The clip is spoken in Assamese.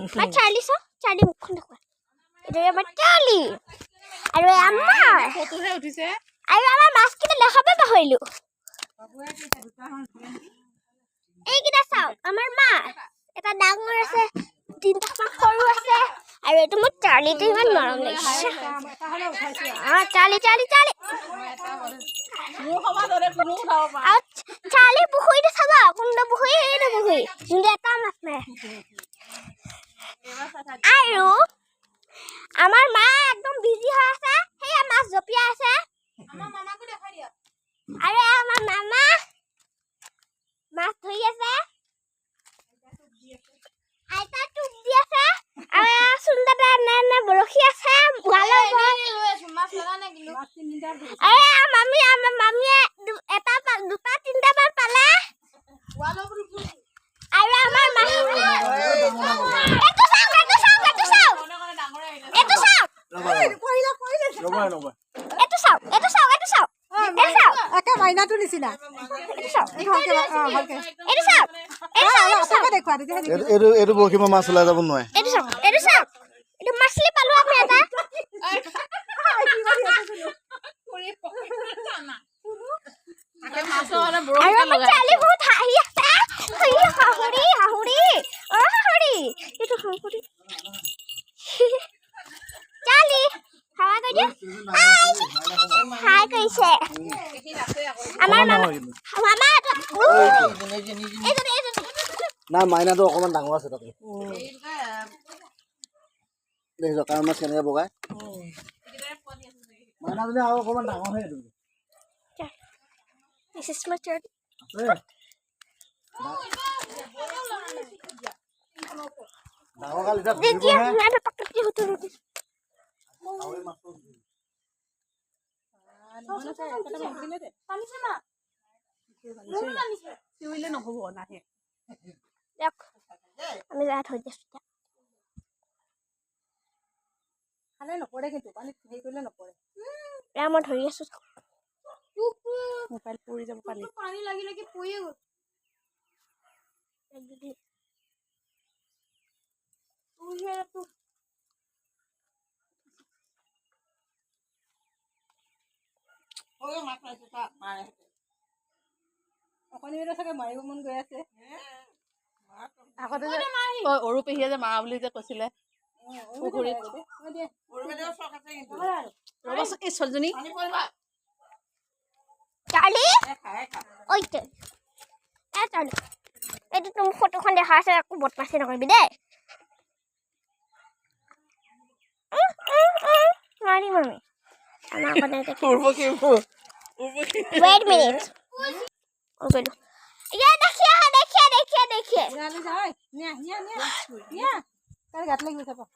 চাৰ্লি চাওঁ চাৰ্লি মুখখন দেখুৱা এইটো আমাৰ চাৰ্লি আৰু আমাৰ ফটোহে উঠিছে আৰু আমাৰ মাছকেইটা দেখাবই পাহৰিলোঁ এইকেইটা চাওক আমাৰ মাছ এটা ডাঙৰ আছে তিনিটামান সৰু আছে আৰু এইটো মোৰ চাৰ্লিটো ইমান মৰম লাগিছে চাৰ্লি চাৰ্লি চাৰ্লি আৰু চাৰ্লি পুখুৰীটো চাবা কোনটো পুখুৰী এইটো পুখুৰী যোনটো এটা মাছ নাই আৰু আমাৰ মা একদম বিজি হৈ আছে সেয়া মাছ জপিয়াই আছে আমাৰ মামাকো দেখাই দিয়া আৰু আমাৰ মামা মাছ ধৰি আছে আইতা টোপ দি আছে আৰু সুন্দৰ নে বৰশী আছে ভালো মামী আমাৰ মামীয়ে এটা দুটা তিনিটা মান পালে আৰু আমাৰ মা মাইনাটো নিচিনা এইটো বৰশী মাছ ওলাই যাব নোৱাৰে মাছলি পালো আমি এটা বহুত হাঁহি আছে হাঁহুৰি হাঁহুৰি হাঁহুৰি এইটো হাঁহুৰি চালি হাৱা কৈ দিয়া হাই কৈছে আমাৰ মামা না মাইনাটো অকণমান ডাঙৰ আছে তাতে দেখিছ কাৰ মাছ কেনেকে বগাই মাইনাজনী আৰু অকণমান ডাঙৰ হৈ আছে This is my turn. ডাঙৰ কাল এটা देखिए मैं भी पकड़ती हूँ तो আমি ৰাত হয়ে যাচ্ছি খালে নপৰে কিন্তু পানীত হেৰি কৰিলে নপৰে মই ধৰি আছো মোবাইল পৰি যাব পানী লাগি লাগি পয়ে গ'ল অকণি চাগে মাৰিব মন গৈ আছে আগতে যে অৰু পেহীয়ে যে মাৰা বুলি যে কৈছিলে পুখুৰীত ৰ'বাচোন এই ছোৱালীজনী চাৰ্লি ওইতে চাৰ্লি এইটো তুমি ফটোখন দেখা আছে একো বদমাছি নকৰিবি দেই নোৱাৰিম আমি আমাৰ wait minute ओके ये देखिए देखिए देखिए देखिए जाले जाओ न्या न्या न्या न्या कर गात लगी सब